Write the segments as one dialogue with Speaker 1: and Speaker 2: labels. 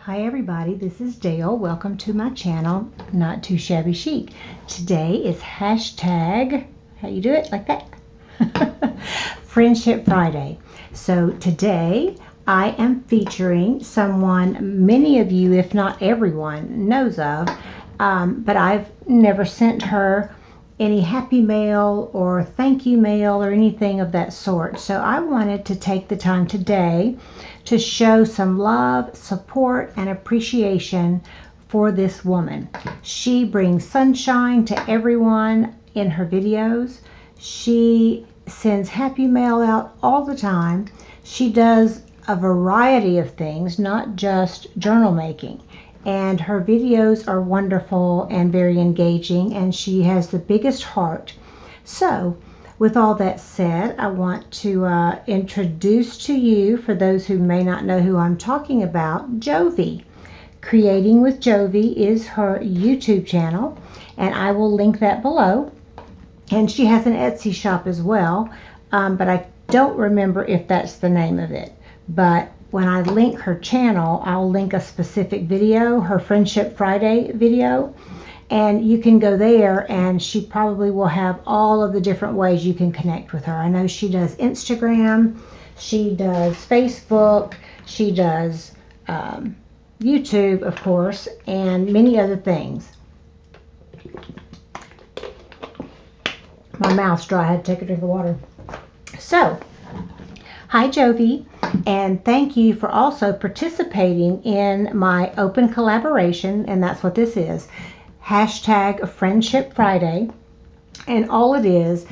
Speaker 1: Hi everybody, this is Dale. Welcome to my channel, Not Too Shabby Chic. Today is hashtag, how you do it, like that? Friendship Friday. So today I am featuring someone many of you, if not everyone, knows of, but I've never sent her any happy mail or thank you mail or anything of that sort. So I wanted to take the time today to show some love, support, and appreciation for this woman. She brings sunshine to everyone in her videos. She sends happy mail out all the time. She does a variety of things, not just journal making. And her videos are wonderful and very engaging, and she has the biggest heart. So, with all that said, I want to introduce to you, for those who may not know who I'm talking about, Jovi. Creating with Jovi is her YouTube channel, and I will link that below. And she has an Etsy shop as well, but I don't remember if that's the name of it. But when I link her channel, I'll link a specific video, her Friendship Friday video, and you can go there and she probably will have all of the different ways you can connect with her. I know she does Instagram, she does Facebook, she does YouTube, of course, and many other things. My mouth's dry, I had to take a drink of water. So, hi Jovi, and thank you for also participating in my open collaboration, and that's what this is. Hashtag Friendship Friday, and all it is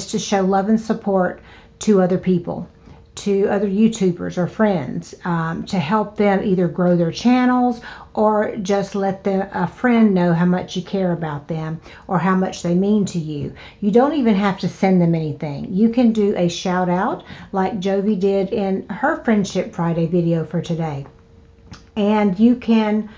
Speaker 1: to show love and support to other people, to other YouTubers or friends, to help them either grow their channels or just let a friend know how much you care about them or how much they mean to you. You don't even have to send them anything. You can do a shout out like Jovi did in her Friendship Friday video for today. And you can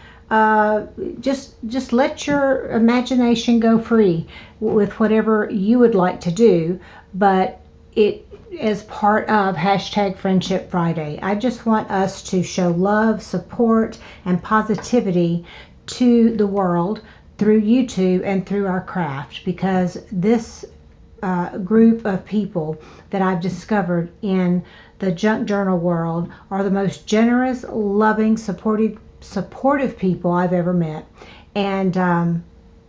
Speaker 1: just let your imagination go free with whatever you would like to do, but it is part of hashtag Friendship Friday. I just want us to show love, support, and positivity to the world through YouTube and through our craft, because this group of people that I've discovered in the junk journal world are the most generous, loving, supportive people I've ever met. And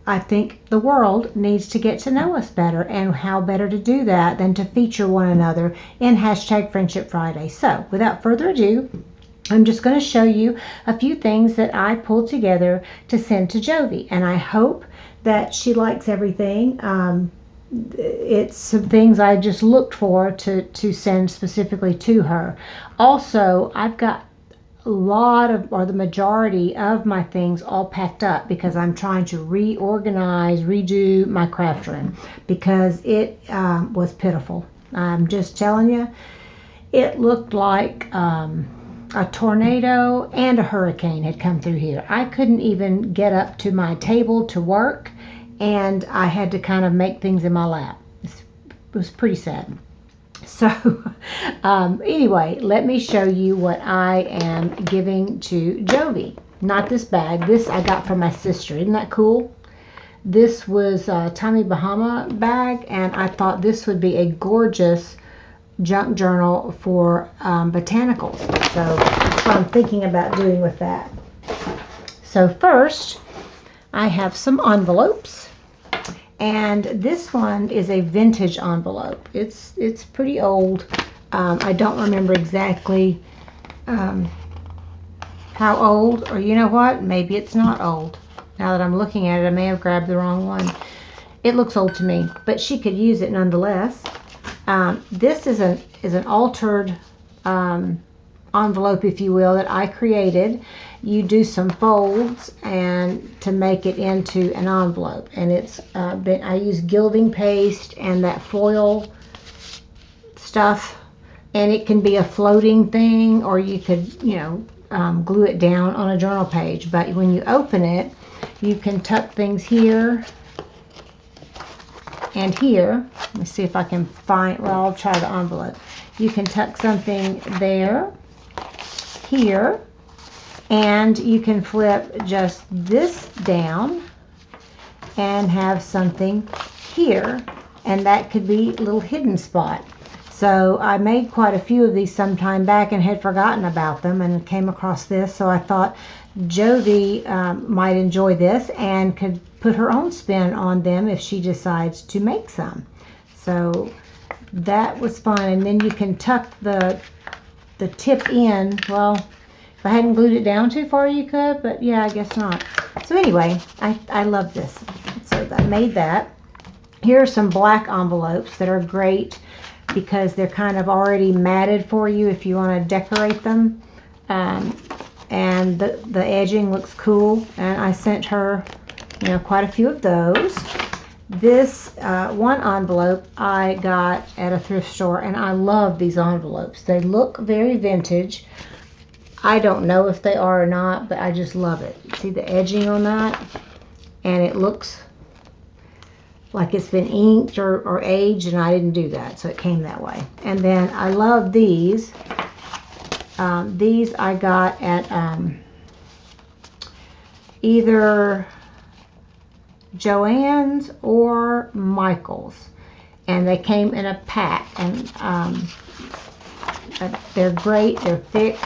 Speaker 1: I think the world needs to get to know us better, and how better to do that than to feature one another in hashtag Friendship Friday. So without further ado, I'm just going to show you a few things that I pulled together to send to Jovi, and I hope that she likes everything. It's some things I just looked for to send specifically to her. Also, I've got a lot of, or the majority of my things all packed up because I'm trying to redo my craft room because it was pitiful. I'm just telling you, it looked like a tornado and a hurricane had come through here. I couldn't even get up to my table to work, and I had to kind of make things in my lap. It was pretty sad. So anyway, let me show you what I am giving to Jovi. Not this bag. This I got from my sister. Isn't that cool? This was a Tommy Bahama bag, and I thought this would be a gorgeous junk journal for botanicals. So that's what I'm thinking about doing with that. So first, I have some envelopes. And this one is a vintage envelope. It's pretty old. I don't remember exactly how old, or you know what? Maybe it's not old. Now that I'm looking at it, I may have grabbed the wrong one. It looks old to me, but she could use it nonetheless. This is an altered envelope, if you will, that I created. You do some folds and to make it into an envelope, and it's I use gilding paste and that foil stuff, and it can be a floating thing, or you could glue it down on a journal page. But when you open it, you can tuck things here and here. Let me see if I can find, well, I'll try the envelope. You can tuck something there, here, And you can flip just this down and have something here, and that could be a little hidden spot. So I made quite a few of these some time back and had forgotten about them and came across this, so I thought Jovi might enjoy this and could put her own spin on them if she decides to make some. So that was fun. And then you can tuck the tip in. Well, if I hadn't glued it down too far, you could, but yeah, I guess not. So anyway, I love this. So I made that. Here are some black envelopes that are great because they're kind of already matted for you if you want to decorate them. And the edging looks cool. And I sent her, quite a few of those. This one envelope I got at a thrift store, and I love these envelopes. They look very vintage. I don't know if they are or not, but I just love it. See the edging on that? And it looks like it's been inked or aged, and I didn't do that, so it came that way. And then I love these. These I got at either Joann's or Michael's, and they came in a pack, and they're great. They're thick,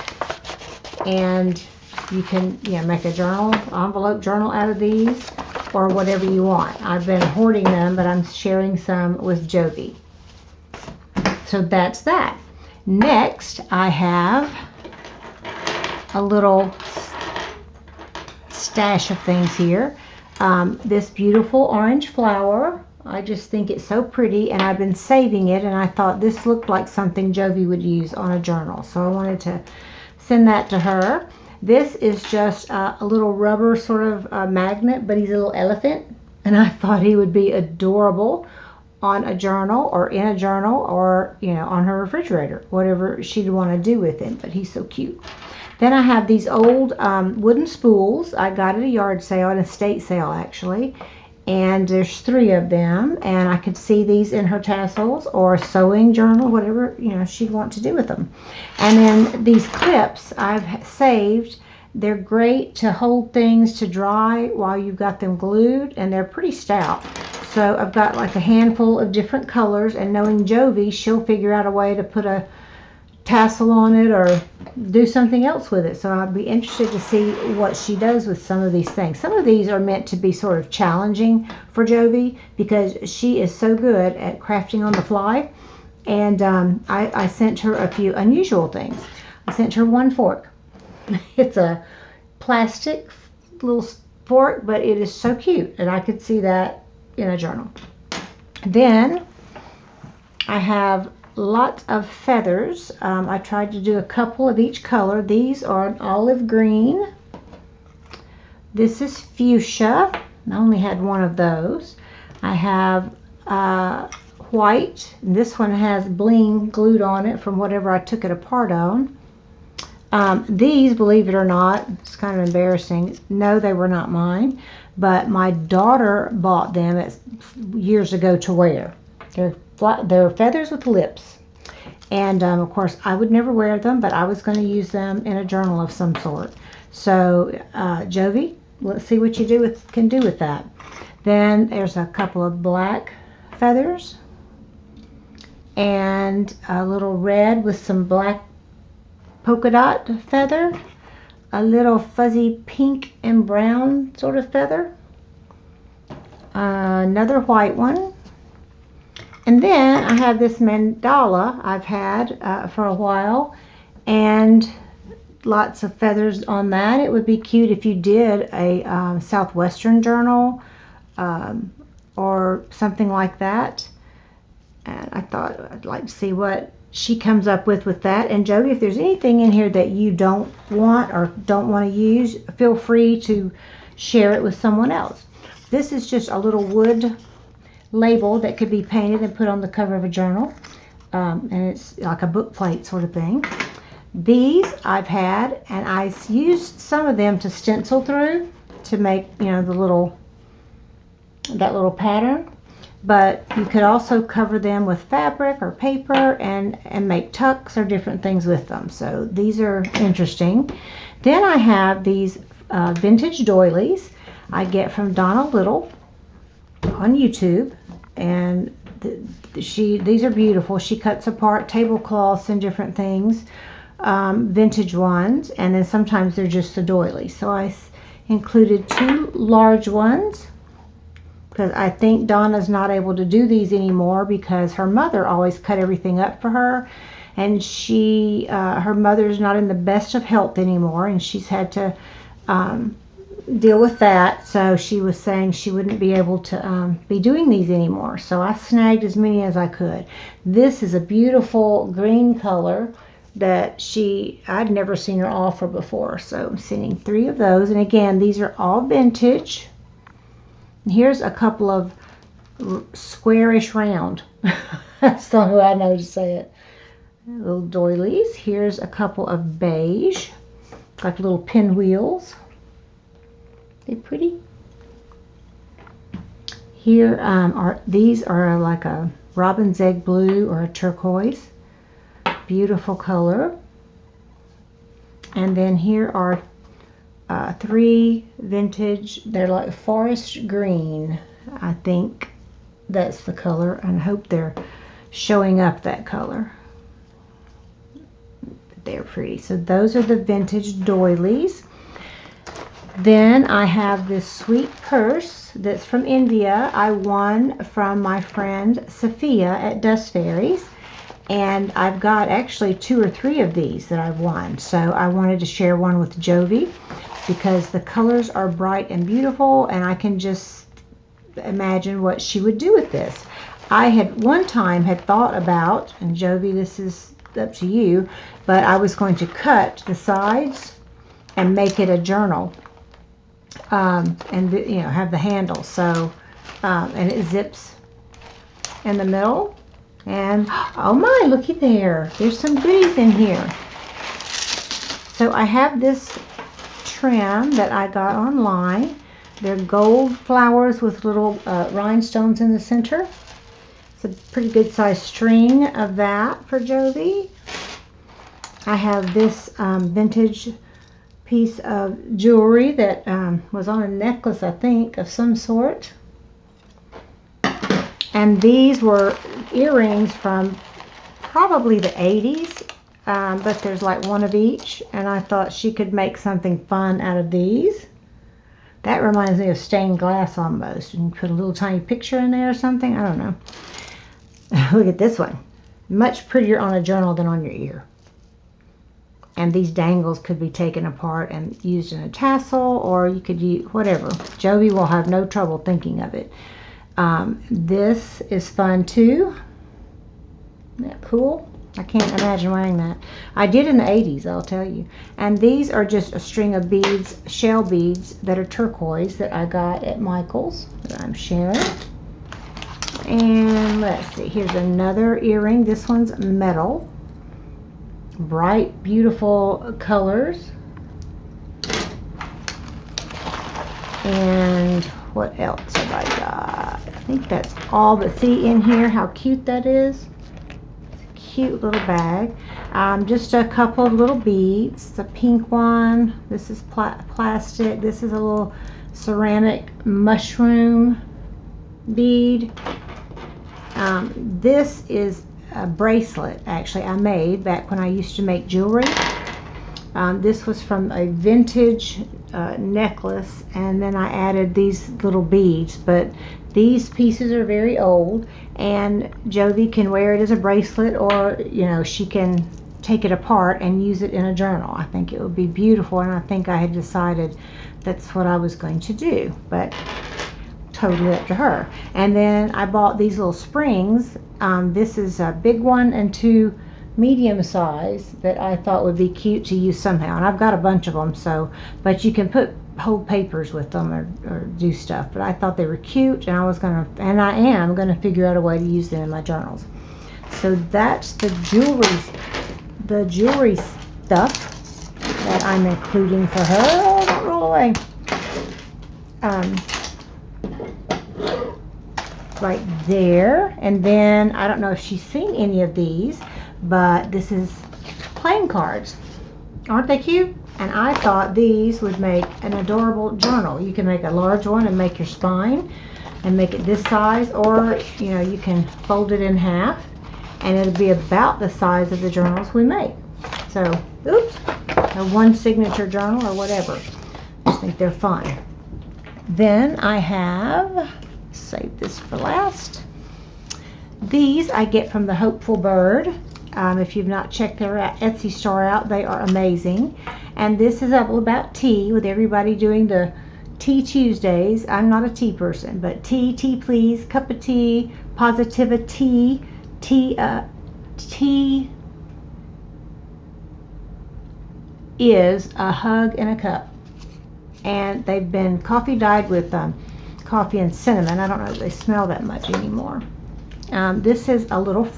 Speaker 1: and you can make a envelope journal out of these, or whatever you want. I've been hoarding them, but I'm sharing some with Jovi. So that's that. Next, I have a little stash of things here. This beautiful orange flower. I just think it's so pretty, and I've been saving it, and I thought this looked like something Jovi would use on a journal, so I wanted to send that to her. This is just a little rubber sort of magnet, but he's a little elephant, and I thought he would be adorable on a journal, or in a journal, or on her refrigerator, whatever she'd want to do with him, but he's so cute. Then I have these old wooden spools. I got at a yard sale, an estate sale actually, and there's 3 of them, and I could see these in her tassels or a sewing journal, whatever she'd want to do with them. And then these clips I've saved. They're great to hold things to dry while you've got them glued, and they're pretty stout. So I've got like a handful of different colors, and knowing Jovi, she'll figure out a way to put a tassel on it or do something else with it. So I'd be interested to see what she does with some of these things. Some of these are meant to be sort of challenging for Jovi because she is so good at crafting on the fly. And I sent her a few unusual things. I sent her one fork. It's a plastic little fork, but it is so cute, and I could see that in a journal. Then I have lots of feathers. I tried to do a couple of each color. These are an olive green. This is fuchsia. I only had one of those. I have white. This one has bling glued on it from whatever I took it apart on. These, believe it or not, it's kind of embarrassing. No, they were not mine, but my daughter bought them years ago to wear. They're feathers with lips, and of course I would never wear them, but I was going to use them in a journal of some sort. So Jovi, let's see what you can do with that. Then there's a couple of black feathers and a little red with some black polka dot feather, a little fuzzy pink and brown sort of feather, another white one. And then I have this mandala I've had for a while, and lots of feathers on that. It would be cute if you did a Southwestern journal or something like that. And I thought I'd like to see what she comes up with that. And Jody, if there's anything in here that you don't want or don't want to use, feel free to share it with someone else. This is just a little wood label that could be painted and put on the cover of a journal, and it's like a book plate sort of thing. These I've had, and I used some of them to stencil through to make that little pattern, but you could also cover them with fabric or paper and make tucks or different things with them. So these are interesting. Then I have these vintage doilies I get from Donna Little on YouTube, and these are beautiful. She cuts apart tablecloths and different things, vintage ones, and then sometimes they're just the doilies. So I included 2 large ones because I think Donna's not able to do these anymore because her mother always cut everything up for her, and her mother's not in the best of health anymore, and she's had to deal with that. So she was saying she wouldn't be able to be doing these anymore. So I snagged as many as I could. This is a beautiful green color that I'd never seen her offer before. So I'm sending 3 of those. And again, these are all vintage. Here's a couple of squarish round. That's the only way I know to say it. Little doilies. Here's a couple of beige, like little pinwheels. They're pretty. Here these are like a robin's egg blue or a turquoise. Beautiful color. And then here are 3 vintage. They're like forest green. I think that's the color, and I hope they're showing up that color. They're pretty. So those are the vintage doilies. Then I have this sweet purse that's from India. I won from my friend Sophia at Dust Fairies, and I've got actually 2 or 3 of these that I've won. So I wanted to share one with Jovi because the colors are bright and beautiful, and I can just imagine what she would do with this. I had one time thought about, and Jovi, this is up to you, but I was going to cut the sides and make it a journal, and have the handle, so and it zips in the middle. And oh my, looky there, there's some goodies in here. So I have this trim that I got online. They're gold flowers with little rhinestones in the center. It's a pretty good size string of that for Jovi. I have this vintage piece of jewelry that was on a necklace, I think, of some sort. And these were earrings from probably the 80s, but there's like one of each, and I thought she could make something fun out of these. That reminds me of stained glass almost. You can put a little tiny picture in there or something. I don't know. Look at this one. Much prettier on a journal than on your ear. And these dangles could be taken apart and used in a tassel, or you could use whatever. Jovi will have no trouble thinking of it. This is fun too. Isn't that cool? I can't imagine wearing that. I did in the 80s, I'll tell you. And these are just a string of beads, shell beads that are turquoise that I got at Michael's that I'm sharing. And let's see, here's another earring. This one's metal. Bright, beautiful colors. And what else have I got? I think that's all, but see in here how cute that is. It's a cute little bag. Just a couple of little beads. The pink one. This is plastic. This is a little ceramic mushroom bead. This is a bracelet, actually, I made back when I used to make jewelry. This was from a vintage necklace, and then I added these little beads, but these pieces are very old, and Jovi can wear it as a bracelet, or she can take it apart and use it in a journal. I think it would be beautiful, and I think I had decided that's what I was going to do, but totally up to her. And then I bought these little springs. This is a big one and 2 medium size that I thought would be cute to use somehow, and I've got a bunch of them, but you can hold papers with them or do stuff, but I thought they were cute, and I am gonna figure out a way to use them in my journals. So that's the jewelry stuff that I'm including for her. Oh, don't roll away. Right there. And then I don't know if she's seen any of these, but this is playing cards. Aren't they cute? And I thought these would make an adorable journal. You can make a large one and make your spine and make it this size, or you know, you can fold it in half and it'll be about the size of the journals we make. So, oops, a one signature journal or whatever. I just think they're fun. Then I have, save this for last, these I get from the Hopeful Bird. If you've not checked their Etsy store out, they are amazing. And this is all about tea, with everybody doing the Tea Tuesdays. I'm not a tea person, but tea please, cup of tea, positivity, tea is a hug in a cup. And they've been coffee dyed with coffee and cinnamon. I don't know if they smell that much anymore. This is a little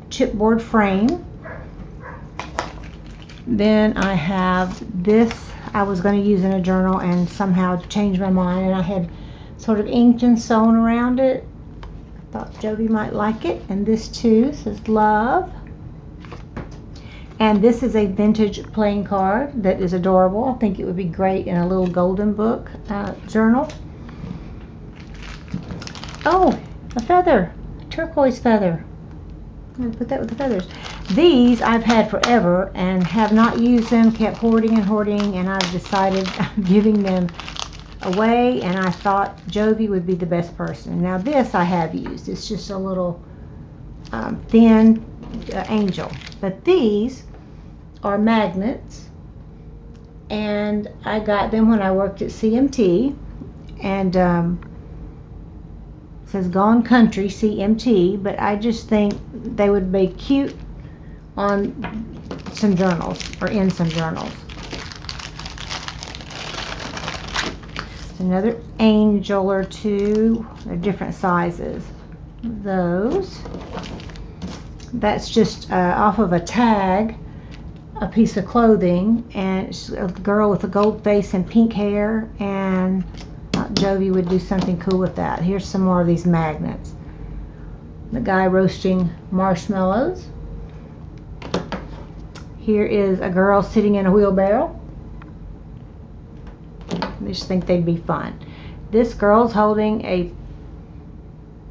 Speaker 1: chipboard frame. Then I have this. I was going to use in a journal and somehow changed my mind, and I had sort of inked and sewn around it. I thought Joby might like it. And this too says love. And this is a vintage playing card that is adorable. I think it would be great in a little golden book journal. Oh, a feather, a turquoise feather. I'm going to put that with the feathers. These I've had forever and have not used them, kept hoarding and hoarding, and I've decided I'm giving them away, and I thought Joby would be the best person. Now this I have used. It's just a little thin angel. But these are magnets, and I got them when I worked at CMT, and it says Gone Country CMT, but I just think they would be cute on some journals or in some journals. Another angel or two. They're different sizes. Those. That's just off of a tag, a piece of clothing, and it's a girl with a gold face and pink hair, and Joby would do something cool with that. Here's some more of these magnets. The guy roasting marshmallows. Here is a girl sitting in a wheelbarrow. I just think they'd be fun. This girl's holding a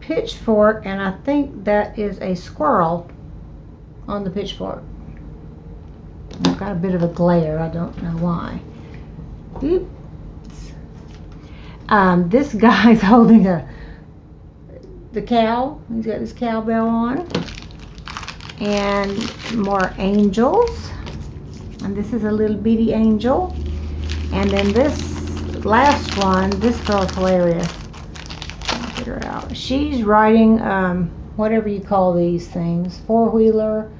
Speaker 1: pitchfork, and I think that is a squirrel on the pitchfork. I've got a bit of a glare. I don't know why. Oops. This guy's holding the cow. He's got his cowbell on. And more angels. And this is a little bitty angel. And then this last one, this girl's hilarious. I'll get her out. She's riding whatever you call these things, four-wheeler,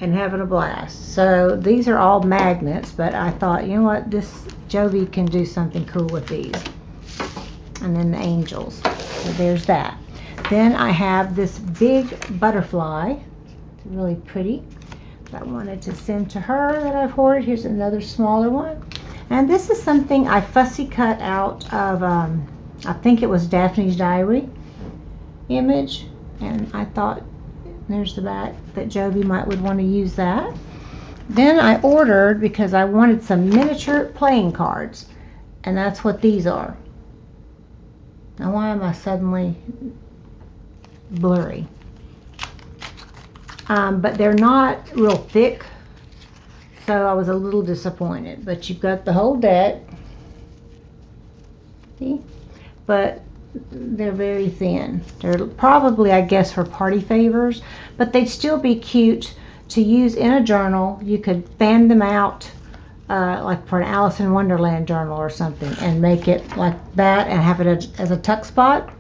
Speaker 1: and having a blast. So these are all magnets, but I thought, you know what, this Joby can do something cool with these. And then the angels. So there's that. Then I have this big butterfly. It's really pretty. That I wanted to send to her that I've hoarded. Here's another smaller one. And this is something I fussy cut out of, I think it was Daphne's Diary image. And I thought, there's the back, that Joby would want to use that. Then I ordered, because I wanted some miniature playing cards. And that's what these are. Now why am I suddenly blurry? But they're not real thick, so I was a little disappointed. But you've got the whole deck. See? But they're very thin. They're probably, I guess, for party favors, but they'd still be cute to use in a journal. You could fan them out like for an Alice in Wonderland journal or something, and make it like that and have it as a tuck spot.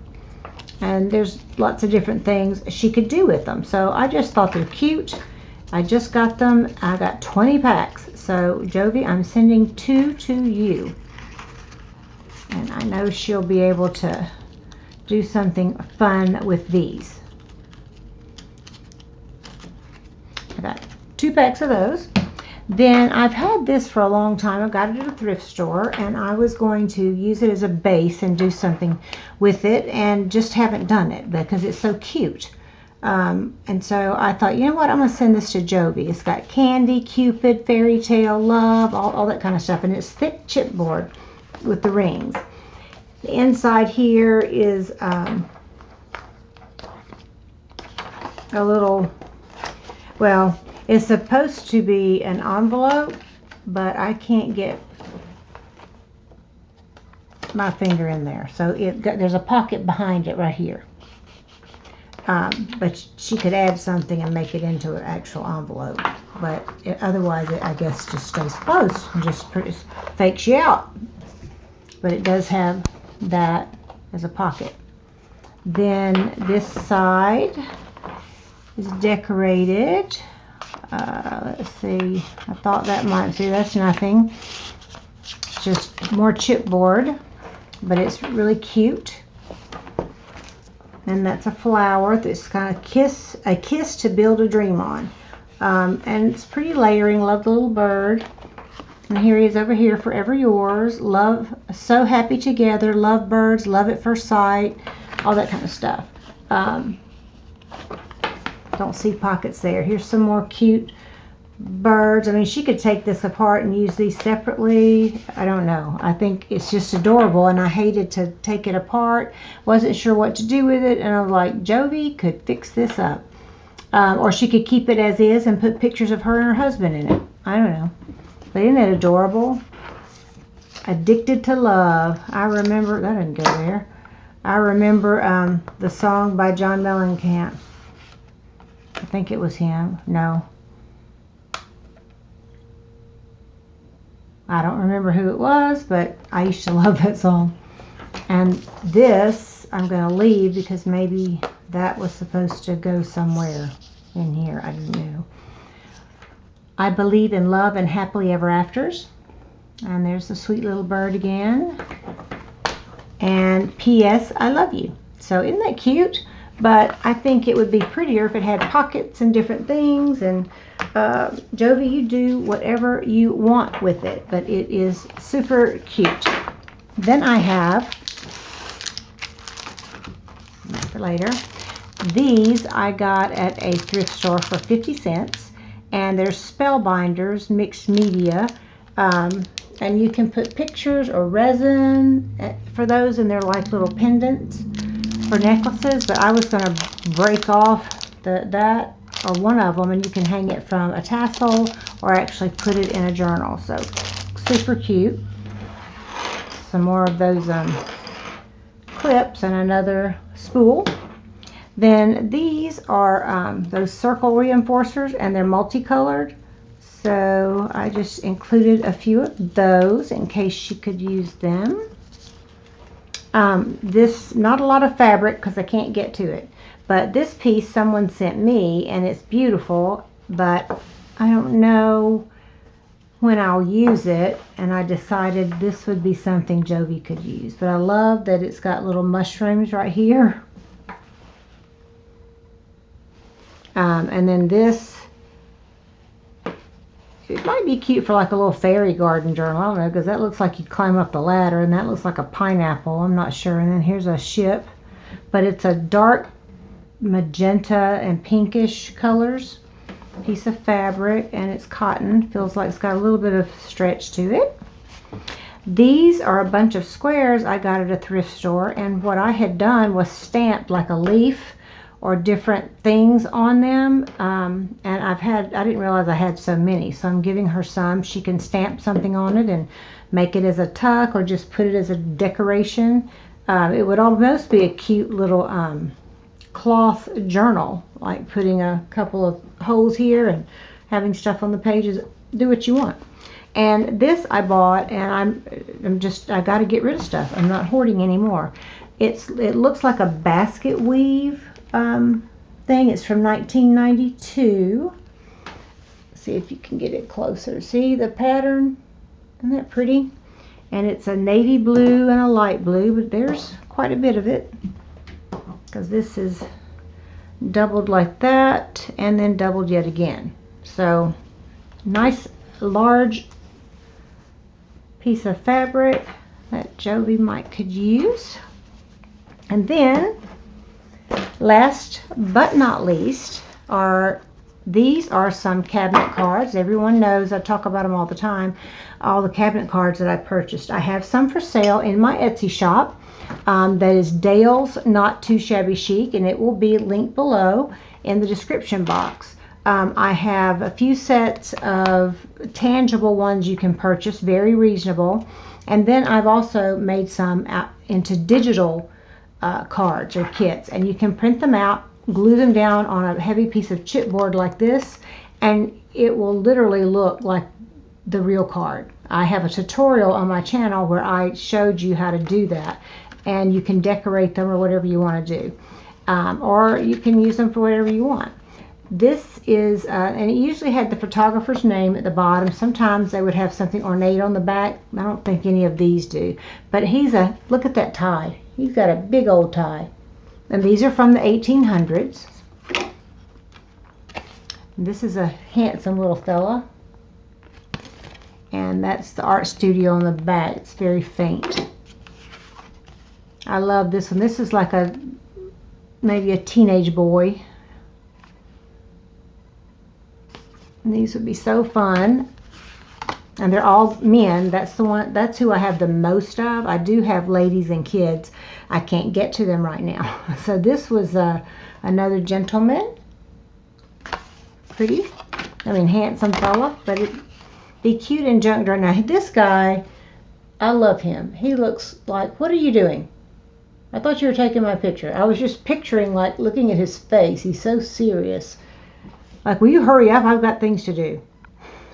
Speaker 1: And there's lots of different things she could do with them. So I just thought they're cute. I just got them. I got 20 packs. So Joby, I'm sending 2 to you. And I know she'll be able to do something fun with these. I got 2 packs of those. Then I've had this for a long time. I got it at a thrift store, and I was going to use it as a base and do something with it, and just haven't done it because it's so cute. And so I thought, you know what, I'm going to send this to Jovi. It's got candy, Cupid, fairy tale, love, all that kind of stuff. And it's thick chipboard with the rings. The inside here is a little, well, it's supposed to be an envelope, but I can't get my finger in there. So there's a pocket behind it right here. But she could add something and make it into an actual envelope. But otherwise, it, I guess, just stays closed and just fakes you out. But it does have that as a pocket. Then this side is decorated. Let's see. I thought that might see. That's nothing. It's just more chipboard, but it's really cute. And that's a flower that's kind of a kiss to build a dream on. And it's pretty layering. Love the little bird. And here he is over here, forever yours. Love, so happy together. Love birds, love at first sight. All that kind of stuff. Don't see pockets there. Here's some more cute birds. I mean, she could take this apart and use these separately. I don't know. I think it's just adorable, and I hated to take it apart. Wasn't sure what to do with it, and I was like, Jovi could fix this up. Or she could keep it as is and put pictures of her and her husband in it. I don't know. But isn't it adorable? Addicted to Love. I remember, that didn't go there. I remember the song by John Mellencamp. I think it was him. No. I don't remember who it was, but I used to love that song. And this, I'm going to leave because maybe that was supposed to go somewhere in here. I don't know. I Believe in Love and Happily Ever Afters. And there's the sweet little bird again. And P.S. I Love You. So isn't that cute? But I think it would be prettier if it had pockets and different things. And Jovi, you do whatever you want with it. But it is super cute. Then I have, for later, these I got at a thrift store for 50 cents. And they're spellbinders, mixed media. And you can put pictures or resin for those, and they're like little pendants for necklaces. But I was going to break off that or one of them, and you can hang it from a tassel or actually put it in a journal. So super cute. Some more of those clips and another spool. Then these are those circle reinforcers, and they're multicolored. So I just included a few of those in case she could use them. This, not a lot of fabric because I can't get to it. But this piece someone sent me, and it's beautiful, but I don't know when I'll use it. And I decided this would be something Jovi could use. But I love that it's got little mushrooms right here. And then this, it might be cute for like a little fairy garden journal. I don't know, because that looks like you climb up the ladder, and that looks like a pineapple. I'm not sure. And then here's a ship, but it's a dark magenta and pinkish colors. Piece of fabric, and it's cotton. Feels like it's got a little bit of stretch to it. These are a bunch of squares I got at a thrift store, and what I had done was stamped like a leaf or different things on them. And I didn't realize I had so many, so I'm giving her some. She can stamp something on it and make it as a tuck or just put it as a decoration. It would almost be a cute little cloth journal, like putting a couple of holes here and having stuff on the pages. Do what you want. And this I bought, and I got to get rid of stuff. I'm not hoarding anymore. It looks like a basket weave thing. It's from 1992. See if you can get it closer. See the pattern? Isn't that pretty? And it's a navy blue and a light blue, but there's quite a bit of it, because this is doubled like that and then doubled yet again. So nice large piece of fabric that Jovi could use. And then Last but not least these are some cabinet cards. Everyone knows I talk about them all the time. All the cabinet cards that I purchased. I have some for sale in my Etsy shop. That is Dale's Not Too Shabby Chic, and it will be linked below in the description box. I have a few sets of tangible ones you can purchase, very reasonable. And then I've also made some out into digital cards or kits, and you can print them out, glue them down on a heavy piece of chipboard like this, and it will literally look like the real card. I have a tutorial on my channel where I showed you how to do that, and you can decorate them or whatever you want to do, or you can use them for whatever you want. This is, and it usually had the photographer's name at the bottom. Sometimes they would have something ornate on the back. I don't think any of these do, but look at that tie. He's got a big old tie. And these are from the 1800s. This is a handsome little fella. And that's the art studio on the back. It's very faint. I love this one. This is like maybe a teenage boy. And these would be so fun. And they're all men. That's who I have the most of. I do have ladies and kids. I can't get to them right now. So this was another gentleman. Pretty. I mean, handsome fella. But it'd be cute in junk drawer. Now, this guy, I love him. He looks like, what are you doing? I thought you were taking my picture. I was just picturing, like, looking at his face. He's so serious. Like, will you hurry up? I've got things to do.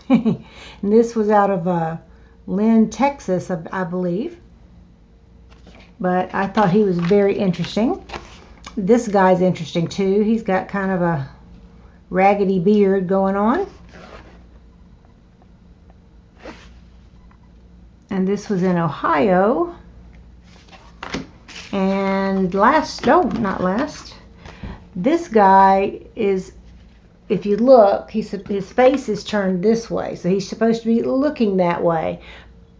Speaker 1: And this was out of Lynn, Texas, I believe. But I thought he was very interesting. This guy's interesting too. He's got kind of a raggedy beard going on. And this was in Ohio. And not last. This guy is, if you look, his face is turned this way, so he's supposed to be looking that way,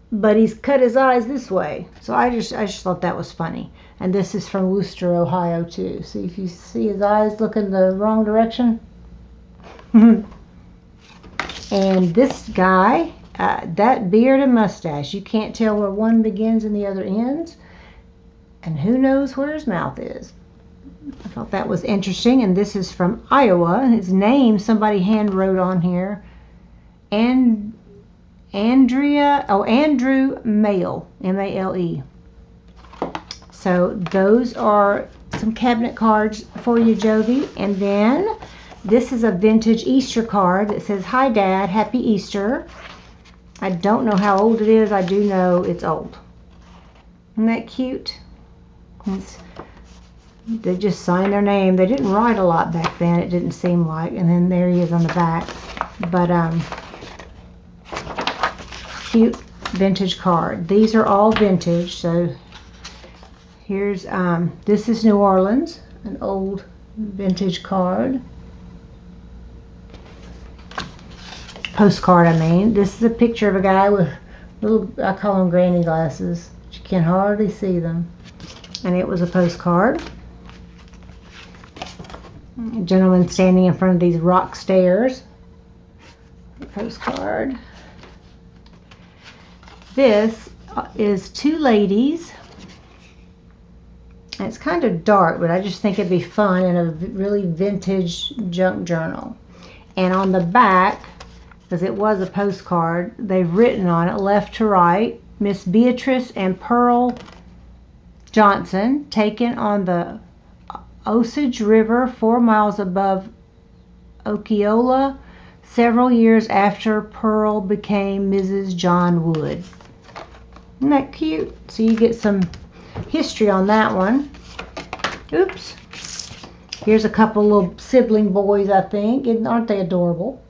Speaker 1: but he's cut his eyes this way. So I just thought that was funny. And this is from Wooster, Ohio too. See if you see his eyes looking the wrong direction. And this guy, that beard and mustache, you can't tell where one begins and the other ends, and who knows where his mouth is. I thought that was interesting. And this is from Iowa. His name, somebody hand wrote on here. Andrew Male, M-A-L-E. So those are some cabinet cards for you, Jovi. And then this is a vintage Easter card that says, "Hi Dad, Happy Easter." I don't know how old it is. I do know it's old. Isn't that cute? They just signed their name. They didn't write a lot back then, it didn't seem like. And then there he is on the back. But cute vintage card. These are all vintage. So here's this is New Orleans, an old vintage card. Postcard, I mean. This is a picture of a guy with little, I call them granny glasses. You can hardly see them. And it was a postcard. A gentleman standing in front of these rock stairs. Postcard. This is two ladies. And it's kind of dark, but I just think it'd be fun in a really vintage junk journal. And on the back, because it was a postcard, they've written on it, left to right, Miss Beatrice and Pearl Johnson, taken on the Osage River 4 miles above Osceola, several years after Pearl became Mrs. John Wood. Isn't that cute? So you get some history on that one. Oops. Here's a couple little sibling boys, I think. Aren't they adorable?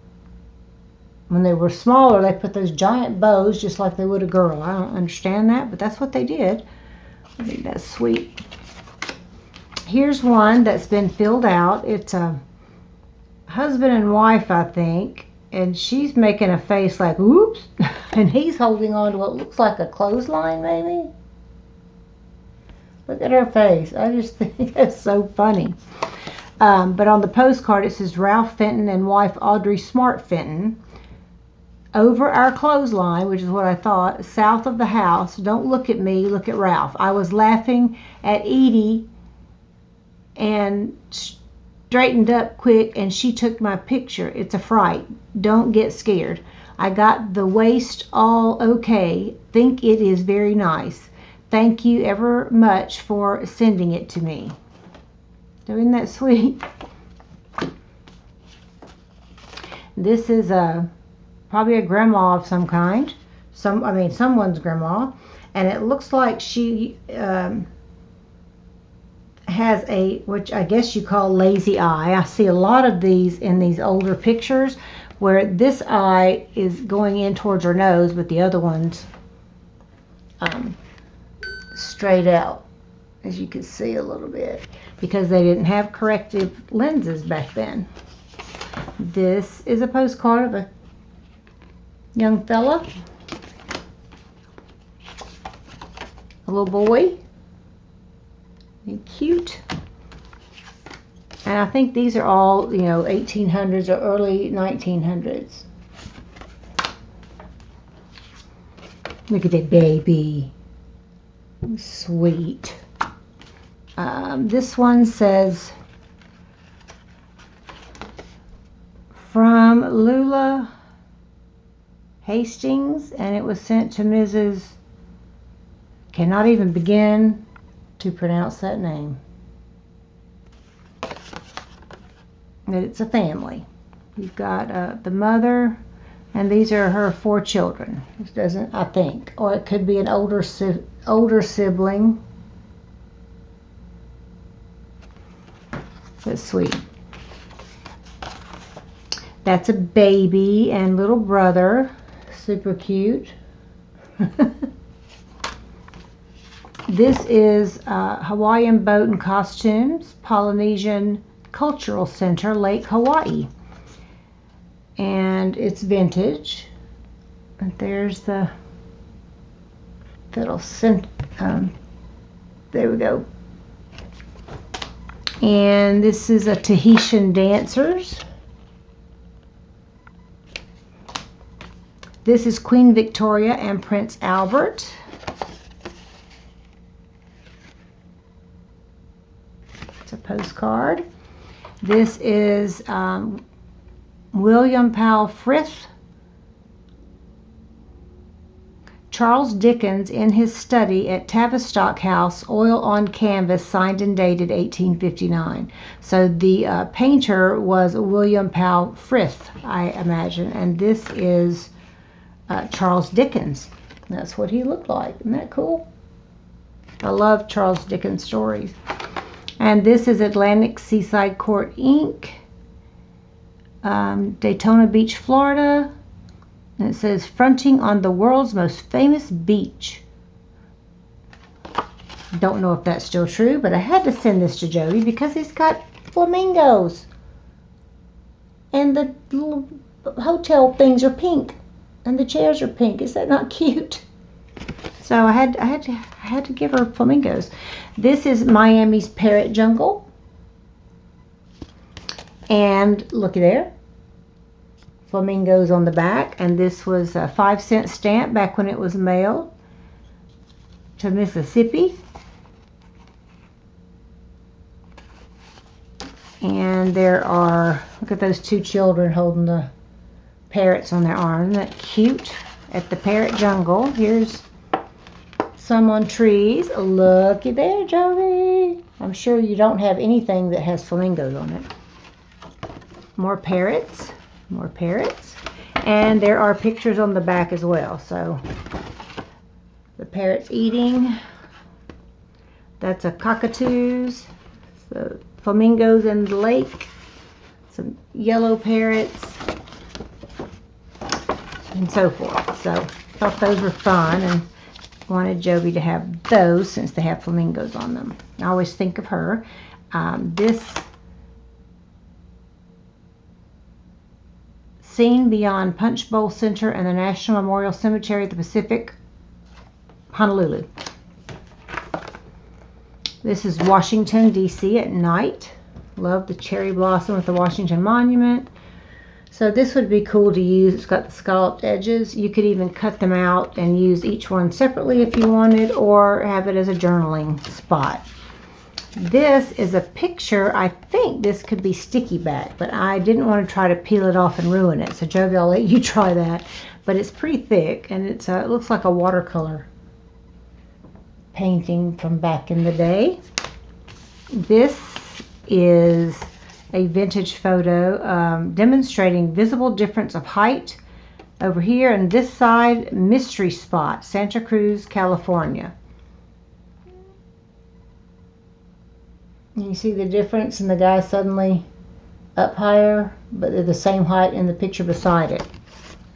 Speaker 1: When they were smaller, they put those giant bows just like they would a girl. I don't understand that, but that's what they did. I think that's sweet. Here's one that's been filled out. It's a husband and wife, I think, and she's making a face like, oops, and he's holding on to what looks like a clothesline, maybe. Look at her face. I just think that's so funny. But on the postcard it says Ralph Fenton and wife Audrey Smart Fenton. Over our clothesline, which is what I thought, south of the house. Don't look at me, look at Ralph. I was laughing at Edie and straightened up quick and she took my picture. It's a fright. Don't get scared. I got the waist all okay. Think it is very nice. Thank you ever much for sending it to me. Isn't that sweet? This is probably a grandma of some kind. Someone's grandma. And it looks like she has a, which I guess you call lazy eye. I see a lot of these in these older pictures where this eye is going in towards her nose, but the other one's straight out, as you can see a little bit, because they didn't have corrective lenses back then. This is a postcard of a young fella, a little boy, and cute. And I think these are all, 1800s or early 1900s. Look at that baby. Sweet. This one says, from Lula Hastings, and it was sent to Mrs. Cannot even begin to pronounce that name. That it's a family. You've got the mother, and these are her 4 children. This doesn't, I think, or it could be an older sibling. That's sweet. That's a baby and little brother. Super cute. This is Hawaiian Boat and Costumes, Polynesian Cultural Center, Lake Hawaii. And it's vintage. And there's the little there we go. And this is a Tahitian Dancers. This is Queen Victoria and Prince Albert. It's a postcard. This is William Powell Frith. Charles Dickens in his study at Tavistock House, oil on canvas, signed and dated 1859. So the painter was William Powell Frith, I imagine, and this is Charles Dickens. That's what he looked like. Isn't that cool? I love Charles Dickens stories. And this is Atlantic Seaside Court Ink, Daytona Beach, Florida. And it says, fronting on the world's most famous beach. Don't know if that's still true, but I had to send this to Jody because he's got flamingos. And the little hotel things are pink. And the chairs are pink. Is that not cute? So I had to give her flamingos. This is Miami's Parrot Jungle. And looky there. Flamingos on the back, and this was a 5-cent stamp back when it was mailed to Mississippi. And there are, look at those 2 children holding the parrots on their arms. Isn't that cute? At the Parrot Jungle. Here's some on trees. Looky there, Joey. I'm sure you don't have anything that has flamingos on it. More parrots. More parrots. And there are pictures on the back as well. So the parrots eating. That's a cockatoos. So flamingos in the lake. Some yellow parrots. And so forth. So I thought those were fun and wanted Joby to have those since they have flamingos on them. I always think of her. This Seen beyond Punch Bowl Center and the National Memorial Cemetery at the Pacific, Honolulu. This is Washington, D.C. at night. Love the cherry blossom with the Washington Monument. So this would be cool to use. It's got the scalloped edges. You could even cut them out and use each one separately if you wanted, or have it as a journaling spot. This is a picture. I think this could be sticky back, but I didn't want to try to peel it off and ruin it. So Jovi, I'll let you try that. But it's pretty thick, and it looks like a watercolor painting from back in the day. This is a vintage photo demonstrating visible difference of height over here, and this side, mystery spot, Santa Cruz, California. You see the difference, and the guy suddenly up higher, but they're the same height in the picture beside it.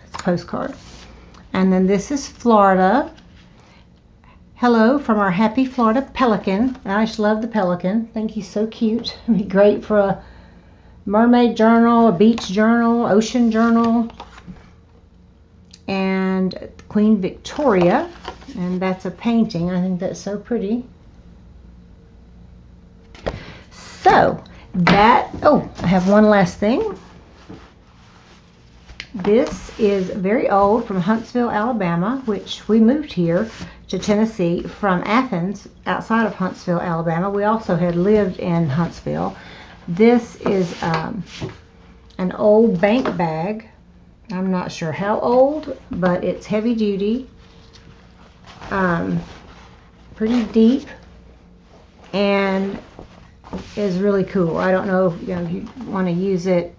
Speaker 1: It's a postcard. And then this is Florida. Hello from our happy Florida pelican. I just love the pelican. I think he's so cute. It'd be great for a mermaid journal, a beach journal, ocean journal. And Queen Victoria. And that's a painting. I think that's so pretty. So that, I have one last thing. This is very old, from Huntsville, Alabama, which we moved here to Tennessee from Athens, outside of Huntsville, Alabama. We also had lived in Huntsville. This is an old bank bag. I'm not sure how old, but it's heavy duty, pretty deep, and is really cool. I don't know if you want to use it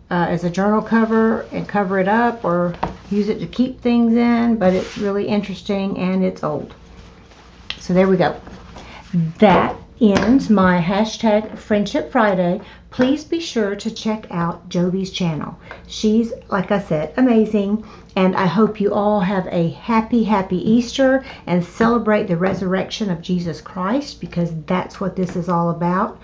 Speaker 1: as a journal cover and cover it up, or use it to keep things in, but it's really interesting, and it's old. So there we go. That ends my hashtag Friendship Friday. Please be sure to check out Jovi's channel. She's, like I said, amazing, and I hope you all have a happy Easter and celebrate the resurrection of Jesus Christ, because that's what this is all about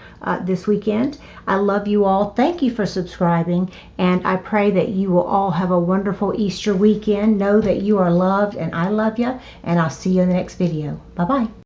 Speaker 1: this weekend. I love you all. Thank you for subscribing, and I pray that you will all have a wonderful Easter weekend. Know that you are loved, and I love you, and I'll see you in the next video. Bye-bye.